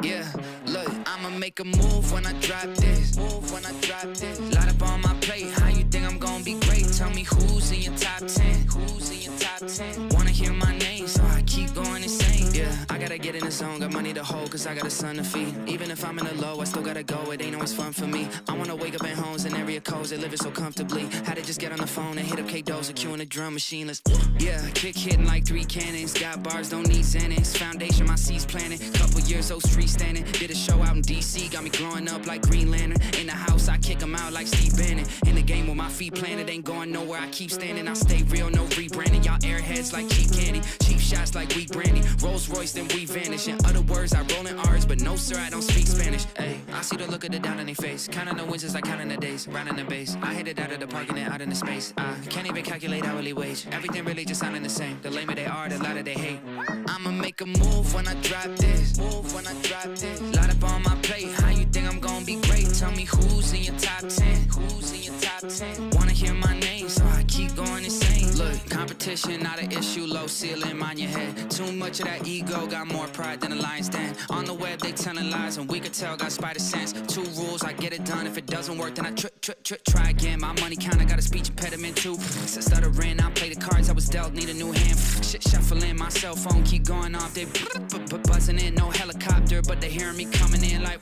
Yeah, look, I'ma make a move when I drop this. Light up on my plate, how you think I'm gonna be great? Tell me who's in your top 10? Wanna hear my name, so I keep going insane. Yeah, I gotta get in the zone, got money to hold, cause I got a son to feed. Even if I'm in the low, I still gotta go, it ain't always fun for me. I wanna wake up in homes and area codes, they living so comfortably. Had to just get on the phone and hit up K-Doza, queuing the drum machine. Let's, yeah, kick hitting like 3 cannons. Got bars, don't need Xanax. Foundation, my seeds planted. Couple years, old street standing. Did a show out in DC, got me growing up like Green Lantern. In the house, I kick them out like Steve Bannon. In the game with my feet planted, ain't going nowhere, I keep standing. I stay real, no rebranding. Y'all airheads like cheap candy. Cheap shots like weak brandy. Rolls Royce, then we vanish. In other words, I roll in R's, but no sir, I don't speak Spanish. Ay, I see the look of the doubt on their face. Counting the wins as I counting the days. Rounding the base. I hit it out of the park and then out in the space. I can't even calculate hourly wage. Everything really just sounding the same. The lamer they are, the louder they hate. I'ma make a move when I drop this. Light up on my plate, how you think I'm gonna be great? Tell me who's in your top 10? Wanna hear my name, so I keep going insane. Look, competition not an issue, low ceiling, mind your head. Too much of that ego, got more pride than a lion's den. On the web, they telling lies, and we could tell, got spider sense. 2 rules, I get it done. If it doesn't work, then I try again. My money count, I got a speech impediment too. Stuttering, I play the cards I was dealt, need a new hand. Shit shuffling, my cell phone keep going off. They buzzing in, no helicopter, but they hearing me coming in like.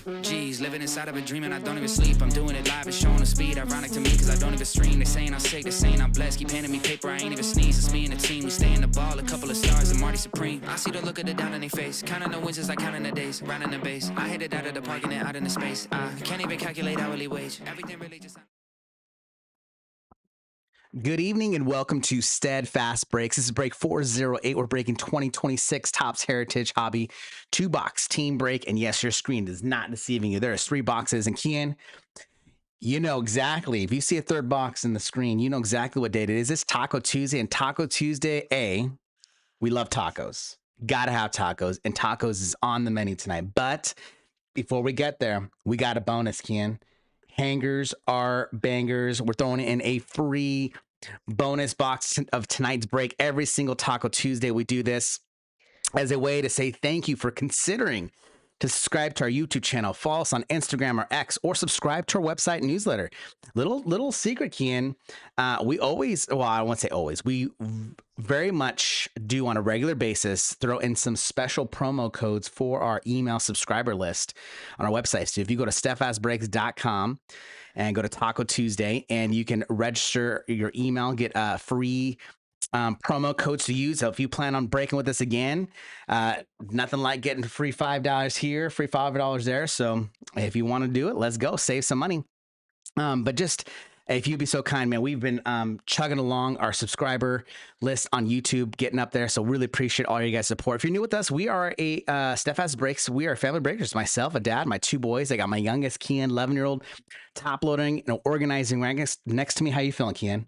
Jeez, living inside of a dream and I don't even sleep. I'm doing it live and showing the speed. Ironic to me cause I don't even stream. They saying I'm sick, they saying I'm blessed. Keep handing me paper, I ain't even sneeze. It's me and the team, we stay in the ball. A couple of stars and Marty Supreme. I see the look of the doubt on their face. Counting the wins as I counting the days. Rounding the base. I hit it out of the park and then out in the space. I can't even calculate hourly wage. Everything really just. Good evening and welcome to Steadfast Breaks. This is break 408. We're breaking 2026 Topps Heritage Hobby 2-box team break. And yes, your screen is not deceiving you. There's 3 boxes. And Kian, you know exactly. If you see a 3rd box in the screen, you know exactly what date it is. It's Taco Tuesday. And Taco Tuesday, we love tacos. Gotta have tacos. And tacos is on the menu tonight. But before we get there, we got a bonus, Kian. Hangers are bangers. We're throwing in a free bonus box of tonight's break. Every single Taco Tuesday, we do this as a way to say thank you for considering to subscribe to our YouTube channel, follow us on Instagram or X, or subscribe to our website and newsletter. Little secret, Kian. We always, well, I won't say always, we very much do on a regular basis throw in some special promo codes for our email subscriber list on our website. So if you go to steadfastbreaks.com and go to Taco Tuesday, and you can register your email, get a free promo codes to use. So if you plan on breaking with us again, nothing like getting free $5 here, free $5 there. So if you want to do it, let's go save some money. But just if you'd be so kind, man, we've been chugging along our subscriber list on YouTube, getting up there. So really appreciate all your guys' support. If you're new with us, we are a Steadfast Breaks. We are family breakers. Myself, a dad, my 2 boys. I got my youngest, Kian, 11-year-old, top loading and organizing rankings next to me. How you feeling, Kian?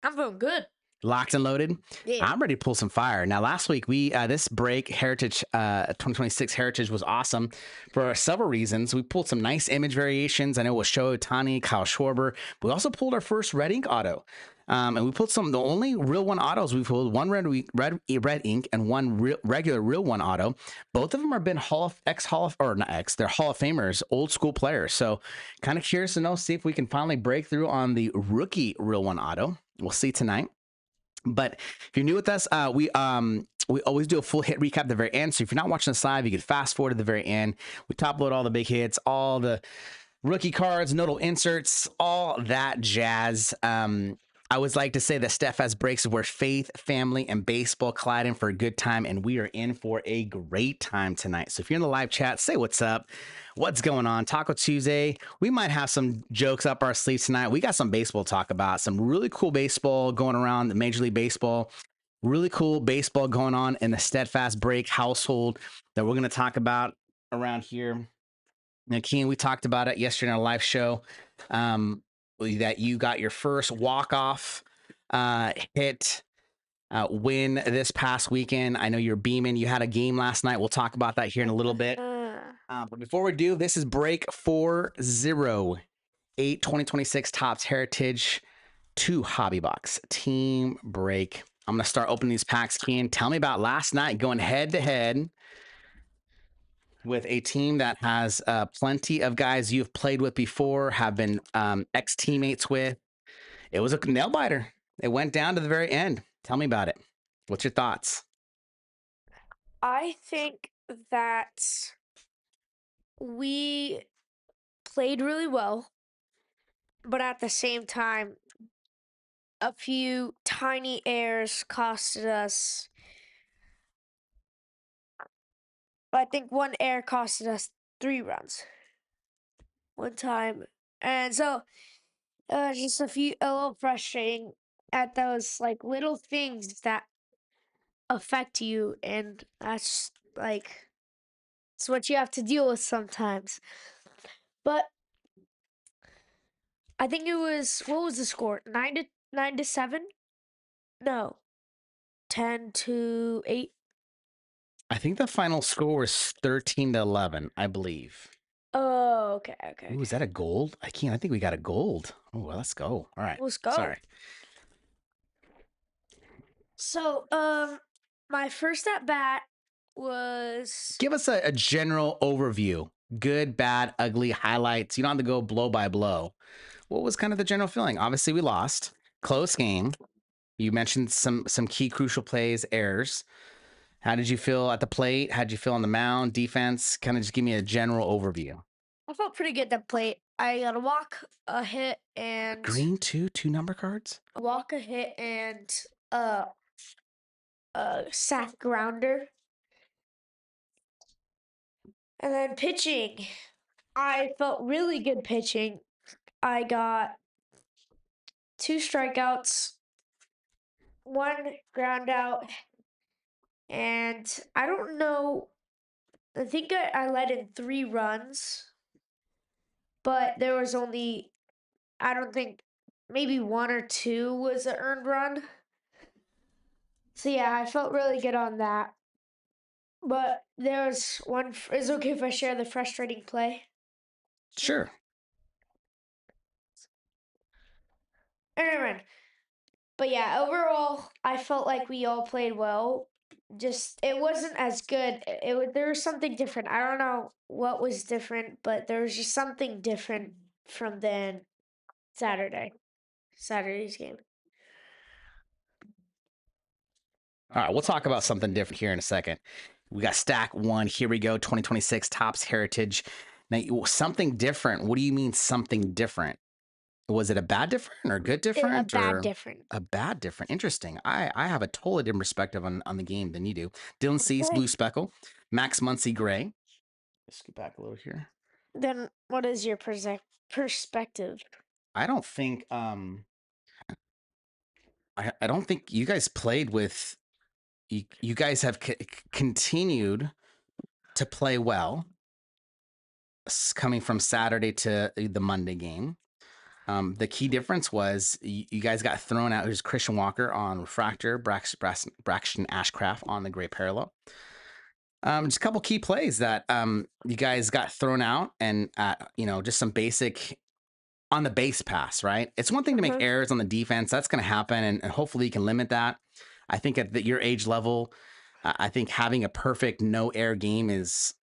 I'm feeling good. Locked and loaded. Yeah. I'm ready to pull some fire. Now, last week we this break Heritage 2026 Heritage was awesome for several reasons. We pulled some nice image variations. I know it was Shohei Ohtani, Kyle Schwarber. But we also pulled our first red ink auto, and we pulled the only real one autos. We pulled one red ink and one regular real one auto. Both of them have been Hall of Famers, old school players. So kind of curious to know, see if we can finally break through on the rookie real one auto. We'll see tonight. But if you're new with us, we always do a full hit recap at the very end. So if you're not watching this live, you can fast forward to the very end. We top load all the big hits, all the rookie cards, notable inserts, all that jazz. I always like to say that Steadfast Breaks is where faith, family, and baseball collide in for a good time, and we are in for a great time tonight. So if you're in the live chat, say what's up. What's going on? Taco Tuesday. We might have some jokes up our sleeves tonight. We got some baseball to talk about. Some really cool baseball going around the Major League Baseball. Really cool baseball going on in the Steadfast Break household that we're going to talk about around here. Now, Keen, we talked about it yesterday in our live show, that you got your first walk-off hit win this past weekend. I know you're beaming. You had a game last night. We'll talk about that here in a little bit. But before we do, this is break 40. 408 2026 Topps Heritage 2 Hobby Box Team Break. I'm going to start opening these packs, Keen. Tell me about last night going head to head with a team that has plenty of guys you've played with before, have been ex-teammates with. It was a nail biter. It went down to the very end. Tell me about it. What's your thoughts? I think that we played really well, but at the same time, a few tiny errors costed us. I think one error costed us 3 runs one time. And so just a little frustrating at those like little things that affect you. And that's like, it's what you have to deal with sometimes. But I think it was, what was the score? 9-7? No, 10-8. I think the final score was 13-11, I believe. Oh, okay, okay. Ooh, is that a gold? I think we got a gold. Oh, well, let's go. All right. Let's go. Sorry. So, my first at bat was Give us a general overview. Good, bad, ugly, highlights. You don't have to go blow by blow. What was kind of the general feeling? Obviously, we lost. Close game. You mentioned some key crucial plays, errors. How did you feel at the plate? How did you feel on the mound, defense? Kind of just give me a general overview. I felt pretty good at plate. I got a walk, a hit, and Green two number cards. a walk, a hit, and uh, a sack grounder. And then pitching, I felt really good pitching. I got 2 strikeouts, 1 ground out, and I don't know. I think I let in 3 runs, but there was only, I don't think, maybe 1 or 2 was an earned run. So yeah, I felt really good on that. But there was one. Is it okay if I share the frustrating play? Sure. Anyway, but yeah, overall, I felt like we all played well. Just it wasn't as good. There was something different. I don't know what was different, but there was just something different from then Saturday's game. All right, we'll talk about something different here in a second. We got stack one. Here we go. 2026 Topps Heritage. Now, something different. What do you mean something different? Was it a bad different or a good different? A bad or different. A bad different. Interesting. I have a totally different perspective on the game than you do. Dylan Cease, Okay. blue speckle. Max Muncy, gray. Let's get back a little here. Then what is your perspective? I don't think I don't think you guys played with you guys have continued to play well coming from Saturday to the Monday game. The key difference was you guys got thrown out. There's Christian Walker on Refractor, Braxton Ashcraft on the Gray Parallel. Just a couple key plays that you guys got thrown out, and just some basic on the base pass, right? It's one thing to make errors on the defense. That's going to happen, and hopefully you can limit that. I think at your age level, I think having a perfect no error game is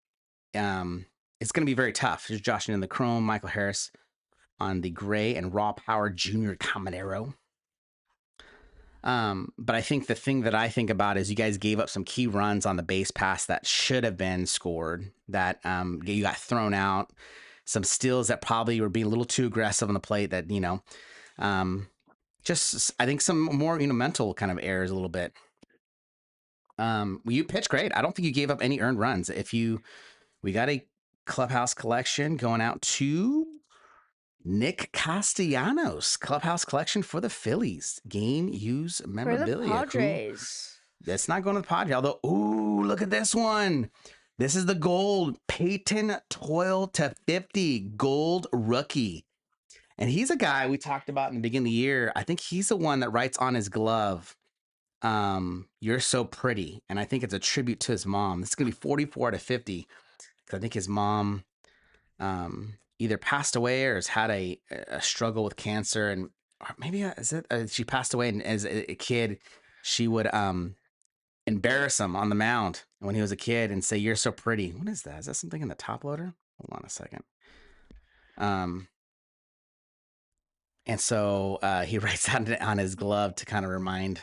it's going to be very tough. There's Josh in the Chrome, Michael Harris on the Gray, and Raw Power Jr. Caminero. But I think the thing that I think about is you guys gave up some key runs on the base pass that should have been scored, that you got thrown out. Some steals that probably were being a little too aggressive on the plate that, just I think some more, mental kind of errors a little bit. You pitched great. I don't think you gave up any earned runs. We got a clubhouse collection going out to Nick Castellanos, clubhouse collection for the Phillies. Game use memorabilia. For the Padres. That's not going to the Padres. Although, ooh, look at this one. This is the gold Peyton Toil /50 gold rookie. And he's a guy we talked about in the beginning of the year. I think he's the one that writes on his glove, "You're so pretty." And I think it's a tribute to his mom. This is going to be 44/50. Because I think his mom, either passed away or has had a struggle with cancer, and or maybe is it she passed away, and as a kid, she would embarrass him on the mound when he was a kid and say, "You're so pretty." What is that? Is that something in the top loader? Hold on a second. Um, and so he writes on his glove to kind of remind.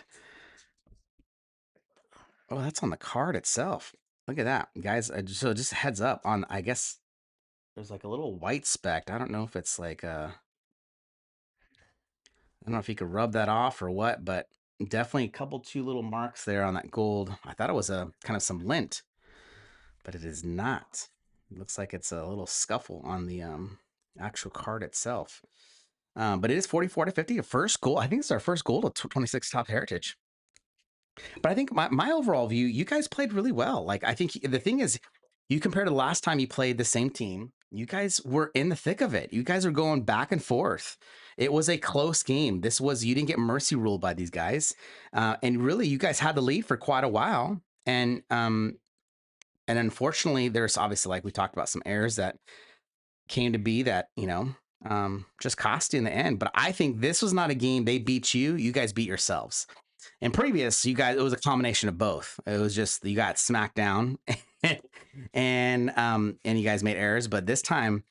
Oh, that's on the card itself. Look at that, guys. So just a heads up on. I guess there's like a little white speck. I don't know if it's like I don't know if you could rub that off or what, but definitely a couple two little marks there on that gold. I thought it was a kind of some lint, but it is not. It looks like it's a little scuffle on the actual card itself. But it is 44-50, a first goal. I think it's our first goal to 26 top heritage. But I think my overall view, you guys played really well. Like, I think the thing is, you compare to the last time you played the same team, you guys were in the thick of it. You guys are going back and forth. It was a close game. You didn't get mercy ruled by these guys. And really, you guys had the lead for quite a while. And unfortunately, there's obviously, like we talked about, some errors that came to be that, just cost you in the end. But I think this was not a game they beat you. You guys beat yourselves. In previous, you guys, it was a combination of both. It was just you got smacked down, and you guys made errors. But this time,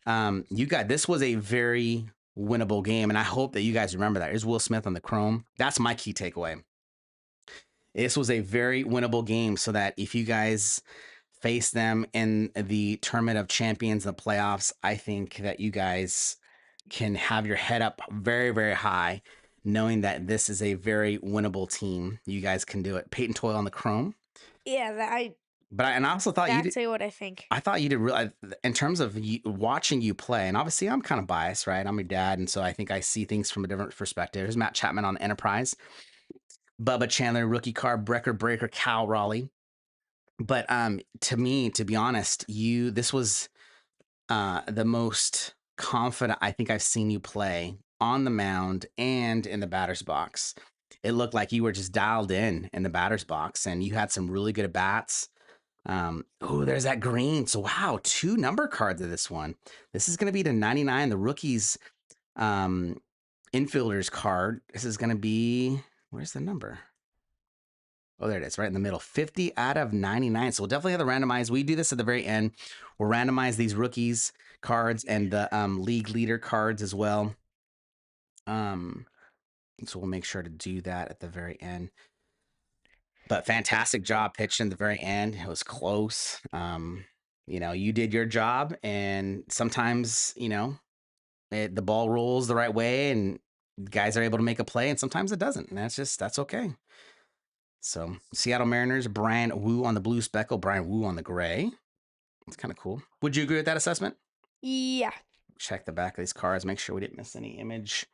this was a very winnable game, and I hope that you guys remember that. There's Will Smith on the Chrome. That's my key takeaway. This was a very winnable game, so that if you guys face them in the Tournament of Champions, the playoffs, I think that you guys can have your head up very, very high, knowing that this is a very winnable team. You guys can do it. Peyton Toyle on the Chrome. Yeah, And I also thought you did. that's what I think. I thought you did really, in terms of watching you play, and obviously I'm kind of biased, right? I'm your dad, and so I think I see things from a different perspective. There's Matt Chapman on the Enterprise, Bubba Chandler, rookie card, Brecker Breaker, Cal Raleigh. But to me, to be honest, this was the most confident I think I've seen you play on the mound and in the batter's box. It looked like you were just dialed in the batter's box, and you had some really good at bats. Oh, there's that green. So wow, 2 number cards of this one. This is going to be to 99, the rookies infielders card. This is going to be, where's the number? Oh, there it is, right in the middle. 50 out of 99. So we'll definitely have to randomize. We do this at the very end. We'll randomize these rookies cards and the league leader cards as well. So we'll make sure to do that at the very end. But fantastic job pitching at the very end. It was close. You did your job, and sometimes, the ball rolls the right way and guys are able to make a play, and sometimes it doesn't. And that's okay. So Seattle Mariners, Brian Wu on the blue speckle, Brian Wu on the gray. It's kind of cool. Would you agree with that assessment? Yeah. Check the back of these cards. Make sure we didn't miss any image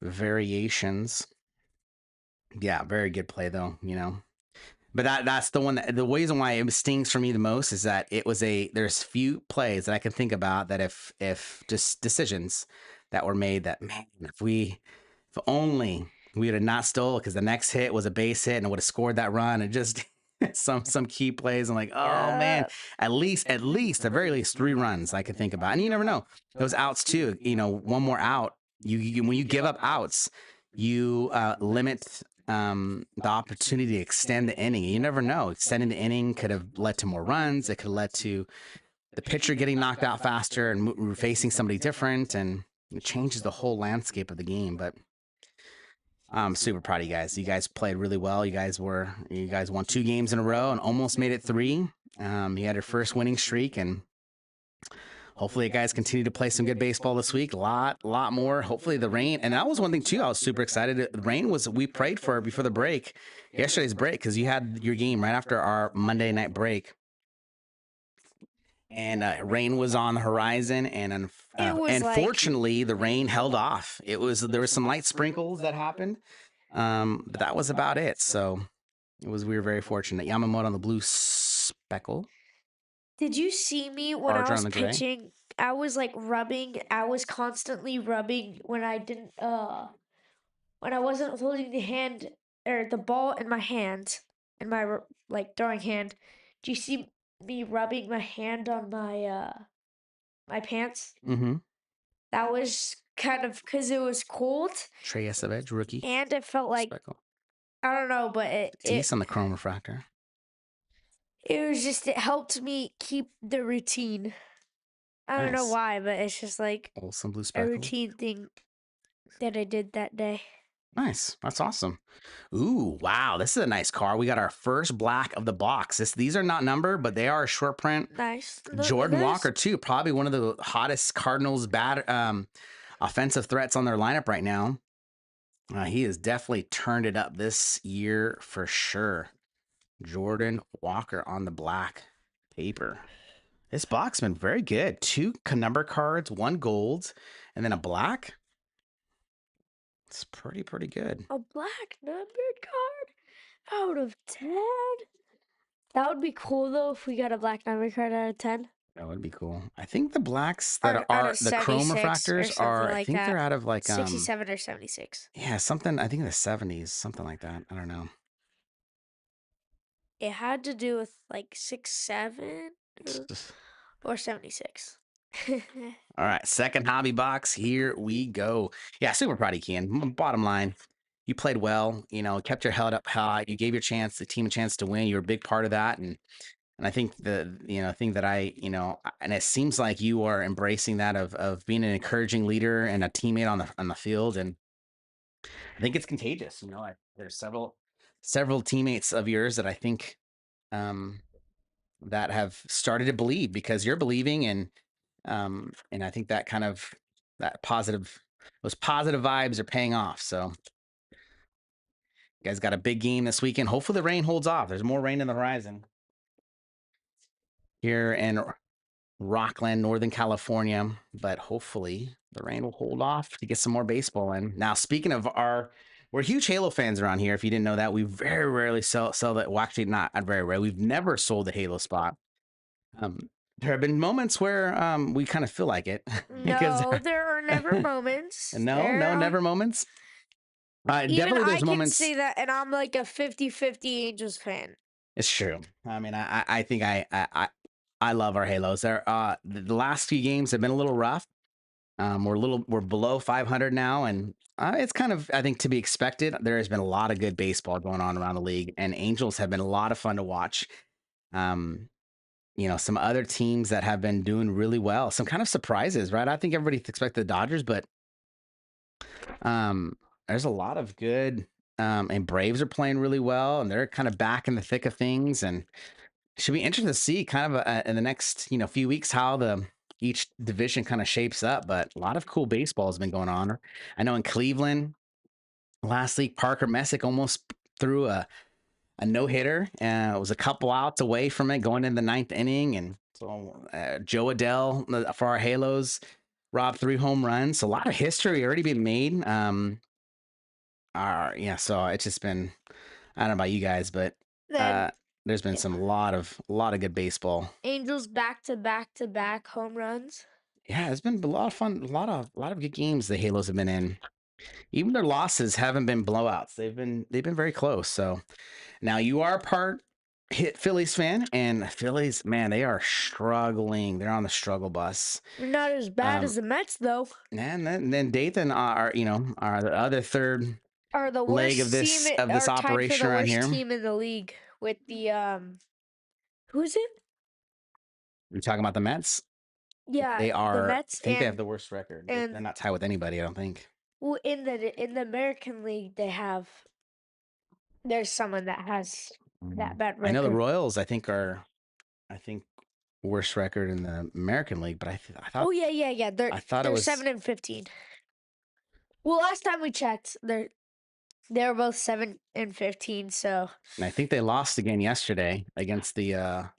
variations. Yeah, very good play though, But that's the one the reason why it stings for me the most is that there's few plays that I can think about that if just decisions that were made that, man, if only we would have not stole, because the next hit was a base hit and it would have scored that run, and just some key plays. I'm like, oh man, at the very least 3 runs I could think about. And you never know, those outs too, one more out, you when you give up outs, you limit the opportunity to extend the inning. You never know. Extending the inning could have led to more runs. It could have led to the pitcher getting knocked out faster and facing somebody different, and it changes the whole landscape of the game. But I'm super proud of you guys. You guys played really well. You guys won 2 games in a row and almost made it 3. You had your first winning streak, and hopefully you guys continue to play some good baseball this week. A lot more. Hopefully the rain. And that was one thing too. I was super excited. The rain we prayed for before the break, yesterday's break, because you had your game right after our Monday night break. And rain was on the horizon, and unfortunately, the rain held off. There was some light sprinkles that happened, but that was about it. So we were very fortunate. Yamamoto on the blue speckle. Did you see me when I Archer was on the gray. pitching? I was rubbing. I was constantly rubbing when I didn't. When I wasn't holding the hand or the ball in my hand, in my throwing hand. Do you see me rubbing my hand on my my pants. Mm-hmm. That was kind of because it was cold Trey Estevez, rookie. and it felt like Speckle. I don't know, but Tease on the chrome refractor. it was just it helped me keep the routine. I don't know Nice. why, but it's just like Olsen blue a speckle. routine thing that I did that day. Nice. That's awesome. Ooh, wow. This is a nice car. We got our first black of the box. These are not numbered, but they are a short print. Nice. Jordan Walker, too. Probably one of the hottest Cardinals offensive threats on their lineup right now. He has definitely turned it up this year for sure. Jordan Walker on the black paper. This box been very good. 2 number cards, 1 gold, and then a black. It's pretty good. A black numbered card out of 10. That would be cool though if we got a black numbered card out of 10. That would be cool. I think the blacks that Or out are of the chrome 76 or refractors something are, I like think that. they're out of like 67 or 76. yeah, something. I think in the 70s, something like that. I don't know. It had to do with like 6'7" or 76. All right, second hobby box. Here we go. Yeah, super proud of you, Ken. Bottom line, you played well. You know, kept your head up high. You gave the team a chance to win. You're a big part of that, and I think the thing that and it seems like you are embracing that of being an encouraging leader and a teammate on the field, and I think it's contagious. You know, there's several teammates of yours that I think um, that have started to believe because you're believing, and I think that kind of those positive vibes are paying off. So you guys got a big game this weekend. Hopefully the rain holds off. There's more rain in the horizon here in Rockland, Northern California, but hopefully the rain will hold off to get some more baseball in. Now, speaking of we're huge Halo fans around here. If you didn't know that, we very rarely sell that. Well, actually, not very rare. We've never sold the Halo spot. There have been moments where we kind of feel like it. because No, there are never moments. never moments. Even Definitely, I there's can moments. say that, and I'm like a 50-50 Angels fan. It's true. I mean, I think I love our Halos. The last few games have been a little rough. We're below 500 now, and it's kind of, I think, to be expected. There has been a lot of good baseball going on around the league, and Angels have been a lot of fun to watch. Some other teams that have been doing really well, some kind of surprises, right? I think everybody expected the Dodgers, but there's a lot of good, and Braves are playing really well, and they're kind of back in the thick of things, and it should be interesting to see kind of in the next, few weeks how each division kind of shapes up, but a lot of cool baseball has been going on. I know in Cleveland last week, Parker Messick almost threw a no-hitter, and it was a couple outs away from it going in the 9th inning. And so Joe Adell for our Halos robbed 3 home runs. So a lot of history already been made. So it's just been, I don't know about you guys, but Then there's been a lot of good baseball. Angels back to back home runs. Yeah, it's been a lot of fun, a lot of good games the Halos have been in. Even their losses haven't been blowouts. They've been very close. So now you are hit Phillies fan, and Phillies, man, they are struggling. They're on the struggle bus. We're not as bad as the Mets though. And then Dathan are the other third Are the leg worst of this team of this are tied for operation the around worst here. team in the league with the who's it? You're talking about the Mets? Yeah, They are. the Mets I think and they have the worst record. and They're not tied with anybody, I don't think. well, in the American League there's someone that has that bad record. I know the Royals. I think worst record in the American League, but I thought. Oh yeah. They're it was 7-15. Well, last time we checked, they're both 7-15. So And I think they lost again yesterday against the.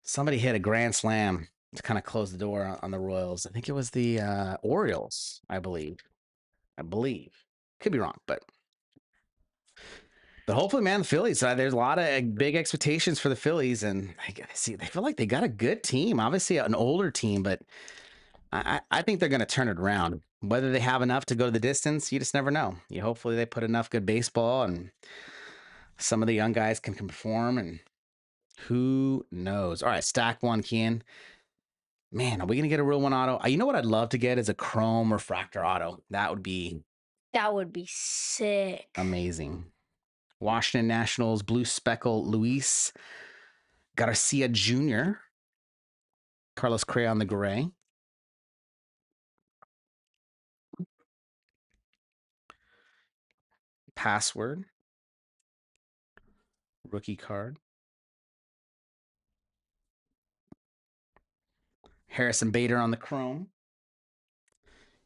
Somebody hit a grand slam to kind of close the door on the Royals. I think it was the Orioles, I believe. Could be wrong, but hopefully, man, the Phillies. There's a lot of big expectations for the Phillies, and they feel like they got a good team. Obviously, an older team, but I think they're going to turn it around. Whether they have enough to go to the distance, you just never know. Hopefully they put enough good baseball, and some of the young guys can perform, and who knows? All right, stack one, Kian. Man, are we going to get a real one auto? You know what I'd love to get is a chrome refractor auto. That would be sick. amazing. Washington Nationals blue speckle Luis Garcia Jr. Carlos Correa on the gray. Password. Rookie card. Harrison Bader on the chrome.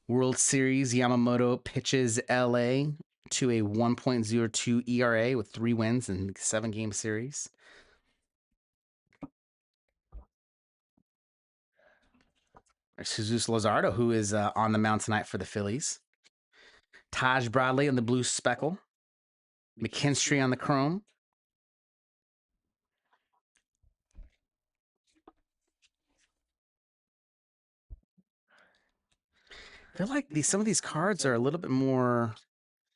World Series Yamamoto pitches LA to a 1.02 ERA with 3 wins in 7-game series. There's Jesus Luzardo, who is on the mound tonight for the Phillies. Taj Bradley on the blue speckle. McKinstry on the chrome. I feel like some of these cards are a little bit more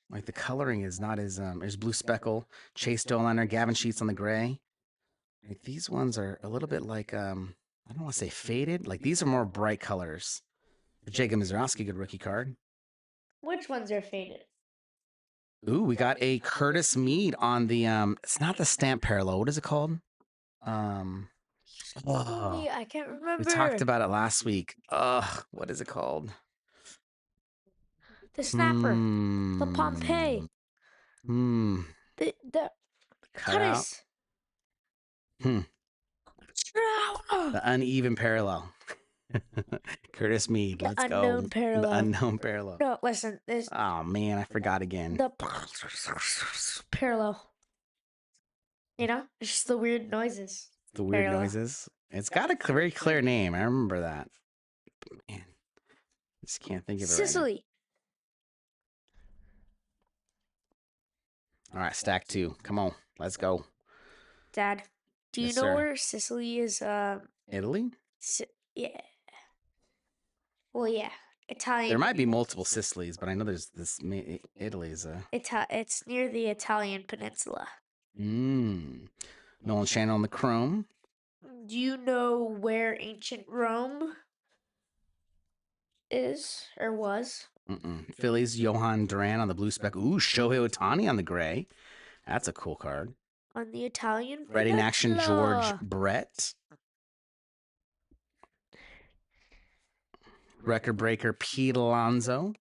like the coloring is not as there's blue speckle, Chase Dollander, Gavin Sheets on the gray. Like these ones are a little bit like I don't want to say faded. Like these are more bright colors. Jacob Mizrowski, good rookie card. Which ones are faded? Ooh, we got a Curtis Mead on the it's not the stamp parallel. What is it called? Oh, I can't remember. we talked about it last week. What is it called? The snapper. The Pompeii. The Cut out. The uneven parallel. Curtis Mead. Let's go. Unknown parallel. The unknown parallel. No, listen. Oh man, I forgot again. The parallel. You know, it's just the weird noises. The weird Parallel. noises. It's got a very clear name. I remember that. But man, I just can't think of it Sicily. Right now. All right, stack 2. Come on, let's go. Dad, do you Yes, know sir. where Sicily is? Italy? Yeah. Well, yeah. Italian. There might be multiple Sicilies, but I know there's this. Italy is a. It's near the Italian peninsula. Nolan Shannon on the chrome. Do you know where ancient Rome is or was? Phillies Johan Duran on the blue speck. Ooh, Shohei Ohtani on the gray. That's a cool card. On the Italian peninsula. Ready in action, George Brett. Record breaker Pete Alonso.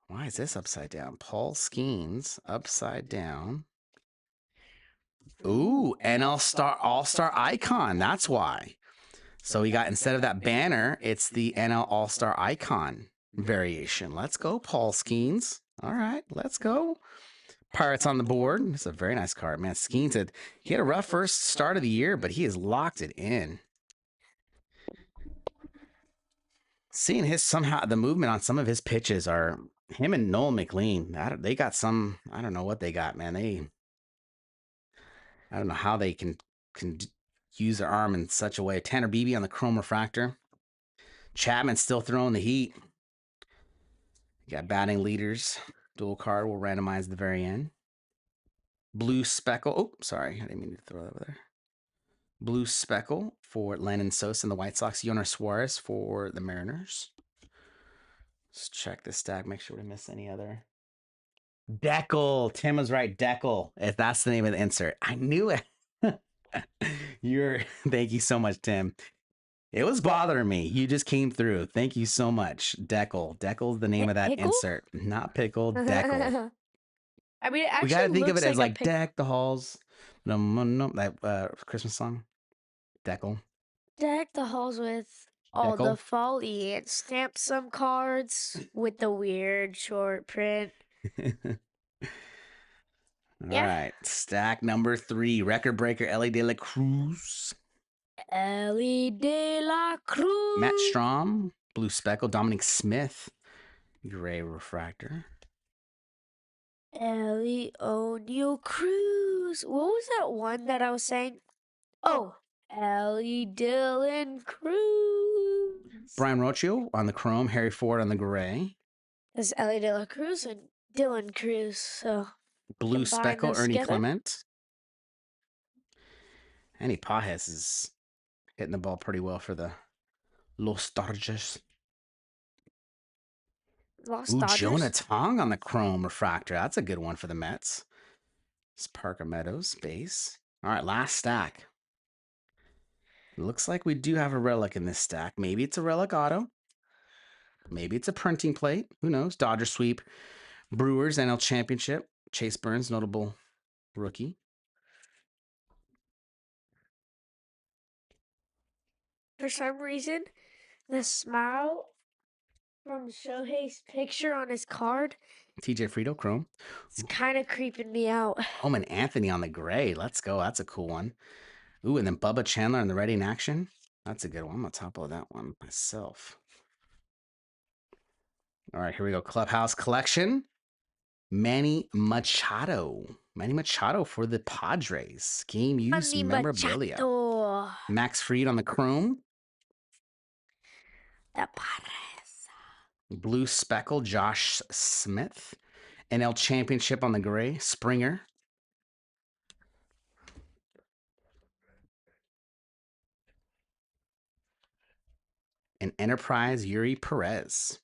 Why is this upside down? Paul Skeens upside down. Ooh, NL All-Star icon. That's why. So we got, instead of that banner, it's the NL All-Star icon variation. Let's go, Paul Skeens. All right, let's go. Pirates on the board. It's a very nice card, man. Skeens he had a rough first start of the year, but he has locked it in. Seeing the movement on some of his pitches are him and Noel McLean. They got some, I don't know what they got, man. I don't know how they can use their arm in such a way. Tanner Beebe on the chrome refractor. Chapman still throwing the heat. You got batting leaders. Dual card will randomize at the very end. Blue speckle. Oh, sorry. I didn't mean to throw that over there. Blue speckle for Lennon Sosa and the White Sox. Yoner Suarez for the Mariners. Let's check this stack. Make sure we miss any other. Deckel. Tim was right. Deckel. If that's the name of the insert. I knew it. Thank you so much, Tim. It was bothering me. You just came through. Thank you so much. Deckel. Deckel's the name of that insert. Not pickle. Deckel. I mean, it actually we gotta think of it as like a deck the halls. No, that Christmas song. Deckel. Deck the halls with all the folly and stamp some cards with the weird short print. All right. Stack number 3. Record breaker Ellie De La Cruz. Ellie De La Cruz. Matt Strom. Blue speckle. Dominic Smith. Gray refractor. Ellie O'Neill Cruz. What was that one that I was saying? Oh, Ellie Dylan Cruz. Brian Rocio on the chrome. Harry Ford on the gray. That's Ellie De La Cruz and Dylan Cruz. So blue speckle Ernie together. Clement. Andy Pajes is hitting the ball pretty well for the Los Dodgers. Lost Ooh, Dodgers. Jonah Tong on the chrome refractor. That's a good one for the Mets. It's Parker Meadows base. All right, last stack. Looks like we do have a relic in this stack. Maybe it's a relic auto. Maybe it's a printing plate. Who knows? Dodger sweep. Brewers NL Championship. Chase Burns, notable rookie. For some reason, the smile from Shohei's picture on his card, TJ Frito, chrome. it's kind of creeping me out. Bowman Anthony on the gray. Let's go. That's a cool one. Ooh, and then Bubba Chandler on the ready in action. That's a good one. I'm going to topple that one myself. All right, here we go. Clubhouse collection. Manny Machado. Manny Machado for the Padres. Game use Manny memorabilia. Machado. Max Fried on the chrome. The Padres. Blue Speckle, Josh Smith. NL Championship on the gray. Springer. And Enterprise, Yuri Perez.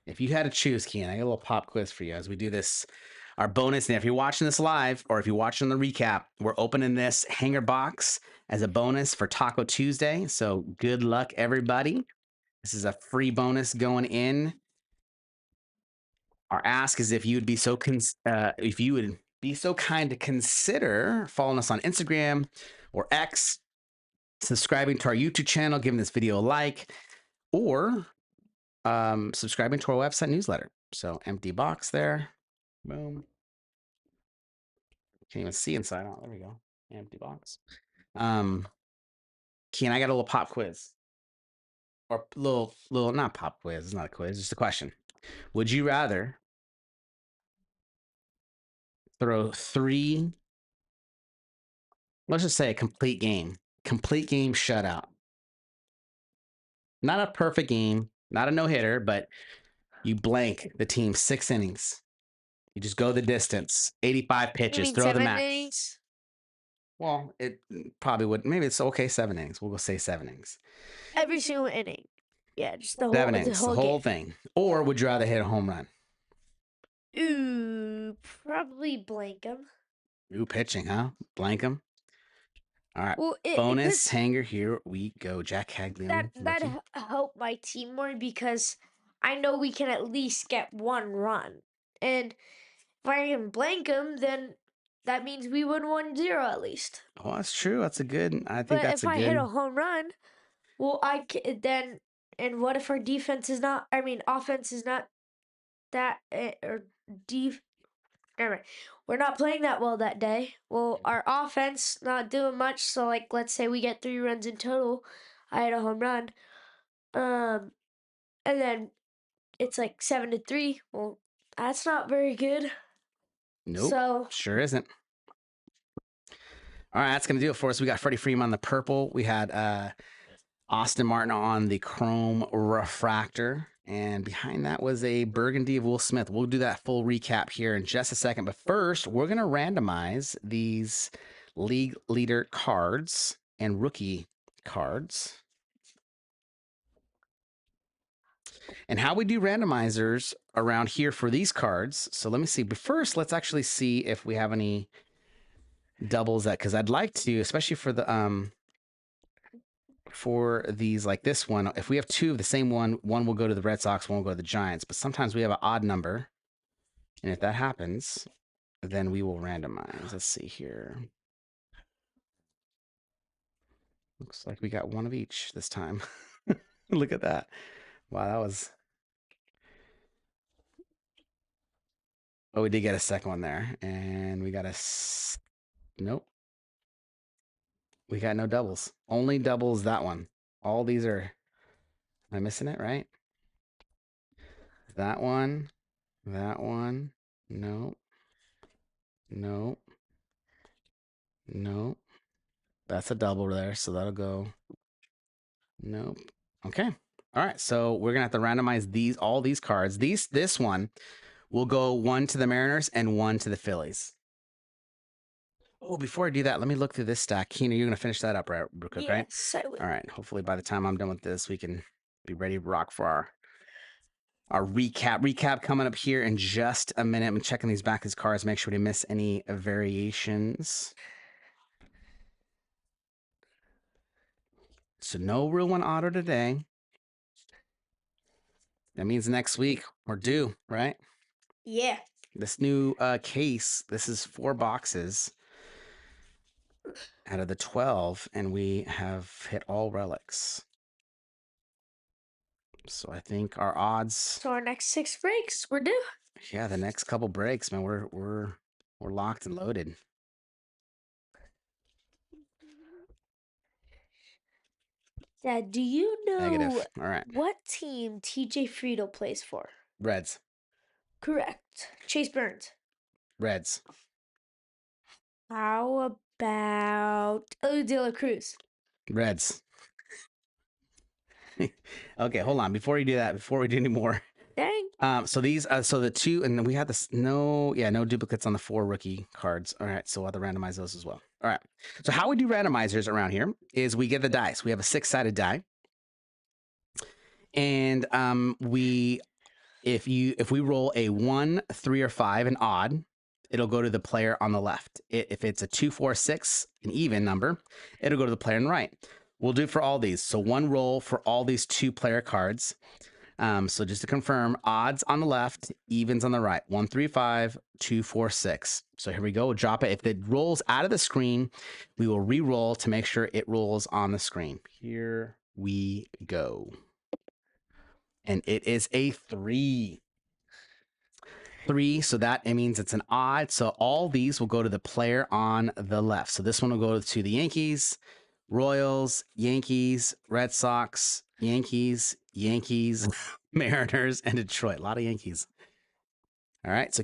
If you had to choose, Kean, I got a little pop quiz for you as we do this. Our bonus, and if you're watching this live or if you're watching the recap, we're opening this hanger box as a bonus for Taco Tuesday. So good luck, everybody. This is a free bonus going in. Our ask is if you would be so kind to consider following us on Instagram or X, subscribing to our YouTube channel, giving this video a like, or subscribing to our website newsletter. So empty box there. Boom. Can't even see inside. Oh, there we go. Empty box. Keen, I got a little pop quiz. Or little not pop quiz, it's not a quiz, it's just a question. Would you rather throw 3, let's just say a complete game shutout? Not a perfect game, not a no-hitter, but you blank the team 6 innings. You just go the distance, 85 You pitches, mean throw the 7 max. innings? Well, it probably would. Maybe it's okay, 7 innings. We'll go say 7 innings. Every single inning. Yeah, just the 7 whole, innings, the the whole whole game. thing. Or would you rather hit a home run? Ooh, probably blank him. Ooh, pitching, huh? Blank 'em. All right. Well, Bonus hanger, here we go. Jack Caglione. that helped my team more because I know we can at least get 1 run. And if I can blank him, then that means we win 1-0 at least. Oh, that's true. That's a good. I think But that's if a I hit good. a home run, well, then, and what if our defense is not, offense is not that, or never mind. We're not playing that well that day. Well, our offense not doing much. So, like, let's say we get 3 runs in total. I had a home run. And then it's like 7-3. Well, that's not very good. Nope. So Sure isn't. All right, that's gonna do it for us. We got Freddie Freeman on the purple. We had Austin Martin on the chrome refractor. And behind that was a burgundy of Will Smith. We'll do that full recap here in just a second. But first, we're going to randomize these league leader cards and rookie cards. And how we do randomizers around here for these cards. So let me see. But first, let's actually see if we have any doubles that, because I'd like to, especially for these like this one, if we have 2 of the same one will go to the Red Sox, one will go to the Giants. But sometimes we have an odd number. And if that happens, then we will randomize. Let's see here. Looks like we got 1 of each this time. Look at that. Wow, that was... Oh, we did get a second one there. And we got a... Nope. We got no doubles. Only doubles that one. All these are... Am I missing it, right? That one. That one. Nope. Nope. Nope. That's a double there, so that'll go. Nope. Okay. All right. So we're gonna have to randomize all these cards. This one will go one to the Mariners and one to the Phillies. Oh, before I do that, let me look through this stack. Keenan, you're gonna finish that up, right? Real quick, right? Yes, I will. All right. Hopefully by the time I'm done with this, we can be ready to rock for our recap. Recap coming up here in just a minute. I'm checking these back as cards, make sure we didn't miss any variations. So no real one auto today. That means next week we're due, right? Yeah. This new case, this is 4 boxes out of the 12, and we have hit all relics. So I think our odds. So our next 6 breaks, we're due. Yeah, the next couple breaks, man, we're locked and loaded. Dad, do you know Negative. All right. what team TJ Friedel plays for? Reds. Correct. Chase Burns. Reds. How about De La Cruz? Reds. Okay, hold on. Before you do that, before we do any more. Dang. So these, so the 2, and then we had this, no duplicates on the 4 rookie cards. All right, so we'll have to randomize those as well. All right. So how we do randomizers around here is we get the dice. We have a 6-sided die. And if we roll a 1, 3, or 5, an odd, it'll go to the player on the left. If it's a 2, 4, 6, an even number, it'll go to the player on the right. We'll do it for all these. So 1 roll for all these 2-player cards. So just to confirm, odds on the left, evens on the right. 1, 3, 5, 2, 4, 6. So here we go. We'll drop it. If it rolls out of the screen, we will re-roll to make sure it rolls on the screen. Here we go. And it is a 3. 3, so that it means it's an odd. So all these will go to the player on the left. So this one will go to the Yankees, Royals, Yankees, Red Sox, Yankees, Mariners, and Detroit. A lot of Yankees. All right. So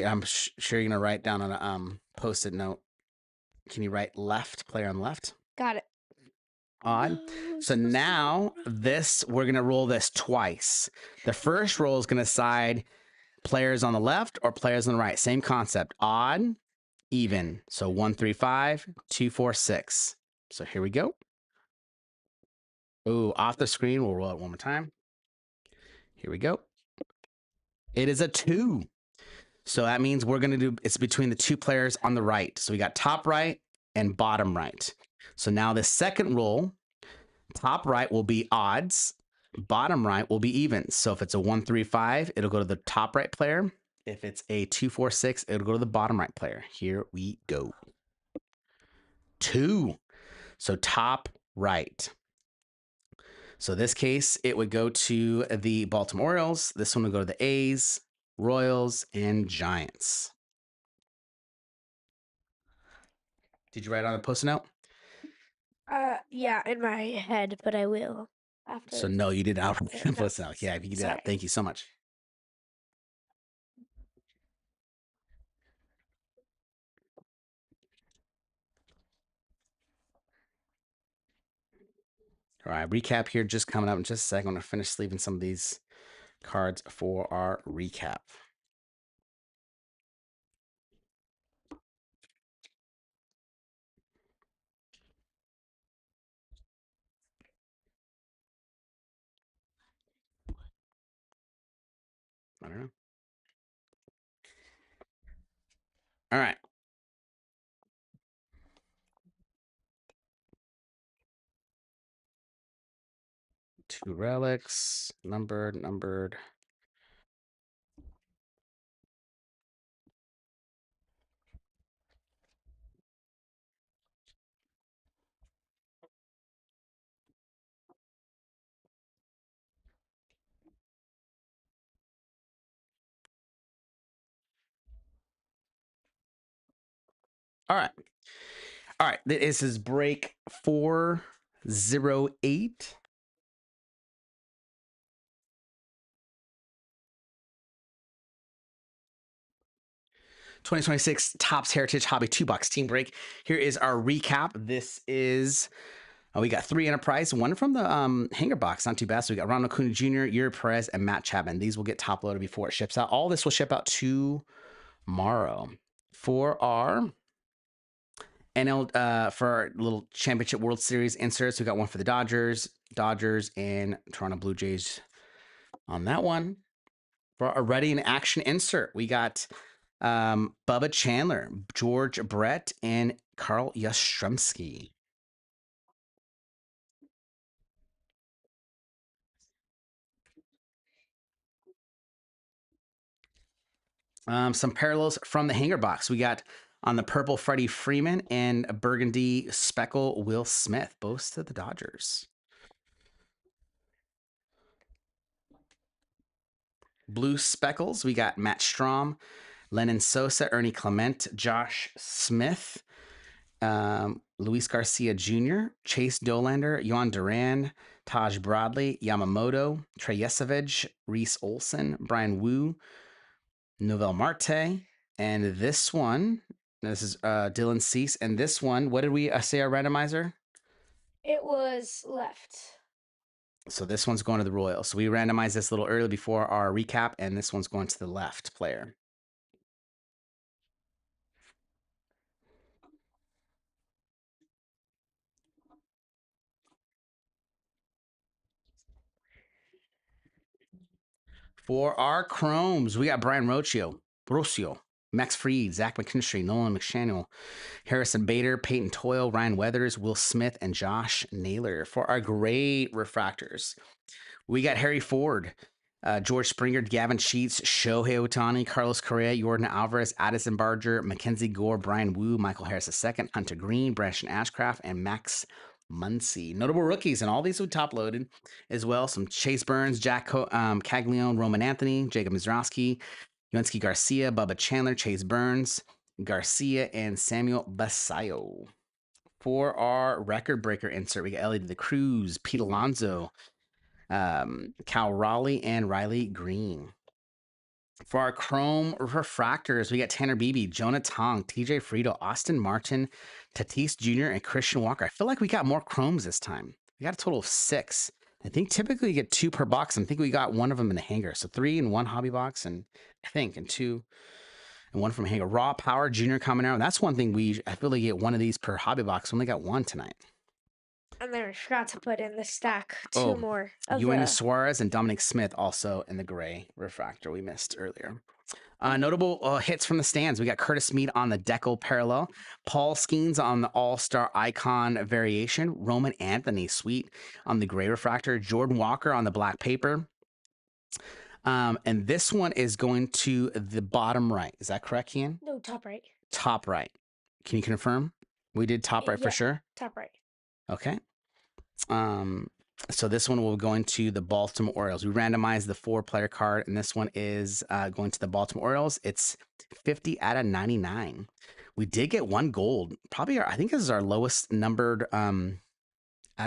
I'm sure you're gonna write down on a post-it note. Can you write left, player on the left? Got it. Odd. So now we're gonna roll this twice. The first roll is gonna decide players on the left or players on the right. Same concept. Odd, even. So 1, 3, 5, 2, 4, 6. So here we go. Ooh, off the screen. We'll roll it one more time. Here we go. It is a 2. So that means we're going to do, it's between the 2 players on the right. So we got top right and bottom right. So now the second roll, top right will be odds. Bottom right will be evens. So if it's a 1, 3, 5, it'll go to the top right player. If it's a 2, 4, 6, it'll go to the bottom right player. Here we go. 2. So top right. So this case, it would go to the Baltimore Orioles. This one would go to the A's, Royals, and Giants. Did you write on a post-it note? Yeah, in my head, but I will after. So no, you did not write on a post-it note. Yeah, if you can do Sorry. that. Thank you so much. All right, recap here just coming up in just a second. I'm going to finish sleeving some of these cards for our recap. I don't know. All right. Two relics, numbered. All right. All right. This is break 408. 2026 Topps Heritage Hobby 2-box team break. Here is our recap. This is we got 3 Enterprise, 1 from the hanger box, not too bad. So we got Ronald Acuna Jr., Yuri Perez, and Matt Chapman. These will get top loaded before it ships out. All this will ship out tomorrow. For our for our little championship World Series inserts, we got one for the Dodgers, and Toronto Blue Jays on that one. For our Ready in Action insert, we got Bubba Chandler, George Brett, and Carl Yastrzemski. Some parallels from the hanger box. We got on the purple Freddie Freeman and a burgundy speckle Will Smith, both to the Dodgers. Blue speckles, we got Matt Strahm, Lennon Sosa, Ernie Clement, Josh Smith, Luis Garcia Jr., Chase Dolander, Yohan Duran, Taj Bradley, Yamamoto, Trey Yesevich, Reese Olson, Brian Wu, Novel Marte, and this one, this is Dylan Cease, and this one, what did we say our randomizer? It was left. So this one's going to the Royals. So we randomized this a little early before our recap, and this one's going to the left player. For our Chromes, we got Brian Rocio, Max Fried, Zach McKinstry, Nolan McShaniel, Harrison Bader, Peyton Toyle, Ryan Weathers, Will Smith, and Josh Naylor. For our great refractors, we got Harry Ford, George Springer, Gavin Sheets, Shohei Ohtani, Carlos Correa, Jordan Alvarez, Addison Barger, Mackenzie Gore, Brian Wu, Michael Harris II, Hunter Green, Brandon Ashcraft, and Max Muncy. Notable rookies, and all these will top loaded as well. Some Chase Burns, Jack Caglione, Roman Anthony, Jacob Mizraski, Yunsky Garcia, Bubba Chandler, Chase Burns, Garcia, and Samuel Basayo. For our record breaker insert, we got Ellie De Cruz, Pete Alonso, Cal Raleigh, and Riley Green. For our Chrome refractors, we got Tanner Beebe, Jonah Tong, TJ Friedel, Austin Martin, Tatis Jr., and Christian Walker. I feel like we got more Chromes this time. We got a total of 6. I think typically you get 2 per box. I think we got 1 of them in the hanger. So 3 in 1 hobby box, and I think, and 2 and 1 from hanger. Raw Power Jr. coming out. That's one thing I feel like you get 1 of these per hobby box. We only got 1 tonight. And then I forgot to put in the stack 2 more. Ewan Suarez and Dominic Smith also in the gray refractor we missed earlier. Notable hits from the stands. We got Curtis Mead on the Decal Parallel, Paul Skeens on the All-Star Icon Variation, Roman Anthony, sweet, on the gray refractor, Jordan Walker on the black paper. And this one is going to the bottom right. Is that correct, Ian? No, top right. Top right. Can you confirm? We did top right for sure? Top right. Okay. So this one will go into the Baltimore Orioles. We randomized the 4-player card, and this one is going to the Baltimore Orioles. It's 50 out of 99. We did get 1 gold. Probably, I think this is our lowest numbered. I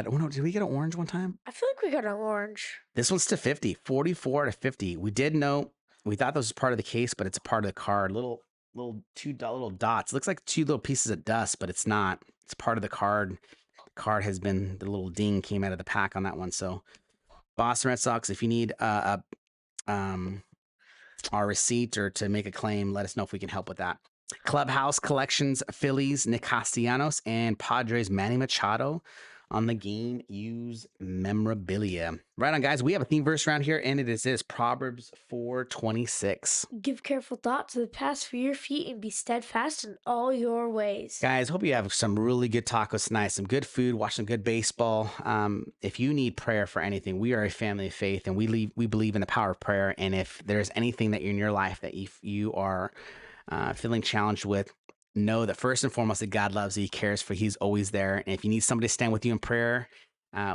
don't know. Did we get an orange one time? I feel like we got an orange. This one's to 50, 44 out of 50. We did know. We thought this was part of the case, but it's a part of the card. Little 2 little dots. It looks like 2 little pieces of dust, but it's not. It's part of the card. Card has been, the little ding came out of the pack on that one. So Boston Red Sox, if you need our receipt or to make a claim, let us know if we can help with that. Clubhouse Collections, Phillies, Nick Castellanos, and Padres, Manny Machado on the game use memorabilia. Right on, guys. We have a theme verse around here, and it is this, Proverbs 4:26. Give careful thought to the path for your feet and be steadfast in all your ways. Guys, hope you have some really good tacos tonight, some good food, watch some good baseball. If you need prayer for anything, we are a family of faith, and we believe in the power of prayer. And if there's anything that in your life that you are feeling challenged with, know that first and foremost that God loves you, He cares for you, He's always there. And if you need somebody to stand with you in prayer,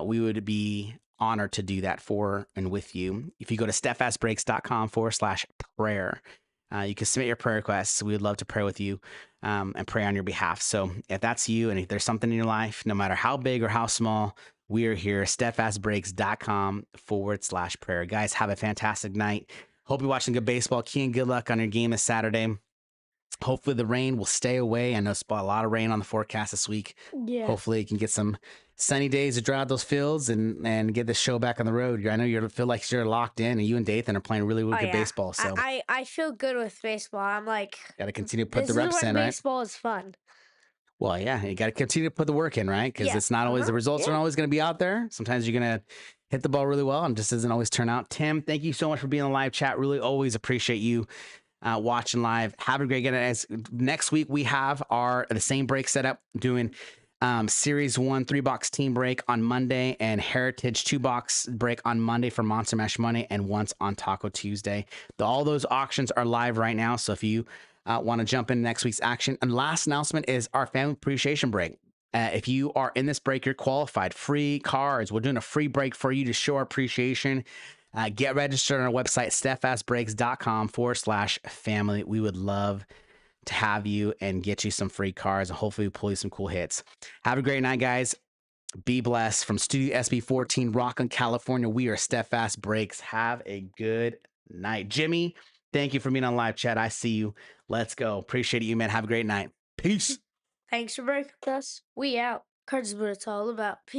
we would be honored to do that for and with you. If you go to steadfastbreaks.com/prayer, you can submit your prayer requests. We would love to pray with you and pray on your behalf. So if that's you, and if there's something in your life, no matter how big or how small, we are here, steadfastbreaks.com/prayer. Guys, have a fantastic night. Hope you're watching good baseball. Keen, good luck on your game this Saturday. Hopefully the rain will stay away. I know it's a lot of rain on the forecast this week. Yeah. Hopefully you can get some sunny days to dry out those fields and get this show back on the road. I know you feel like you're locked in, and you and Dathan are playing really, really Oh, good yeah. baseball. So I feel good with baseball. I'm like, got to continue to put this the is reps when in, right? baseball is fun. Well, yeah, you got to continue to put the work in, right? Because Yeah. it's not always the results aren't always going to be out there. Sometimes you're going to hit the ball really well and just doesn't always turn out. Tim, thank you so much for being on the live chat. Really always appreciate you watching live. Have a great day. Next week we have the same break setup, doing Series 1 3-box team break on Monday and Heritage 2-box break on Monday for Monster Mash Monday and once on Taco Tuesday. All those auctions are live right now. So if you want to jump in next week's action. And last announcement is our family appreciation break. If you are in this break, you're qualified. Free cards. We're doing a free break for you to show our appreciation. Get registered on our website, steadfastbreaks.com/family. We would love to have you and get you some free cards, and hopefully pull you some cool hits. Have a great night, guys. Be blessed. From Studio SB14, Rockland, California, we are Steadfast Breaks. Have a good night. Jimmy, thank you for being on live chat. I see you. Let's go. Appreciate you, man. Have a great night. Peace. Thanks for breaking with us. We out. Cards is what it's all about. Peace.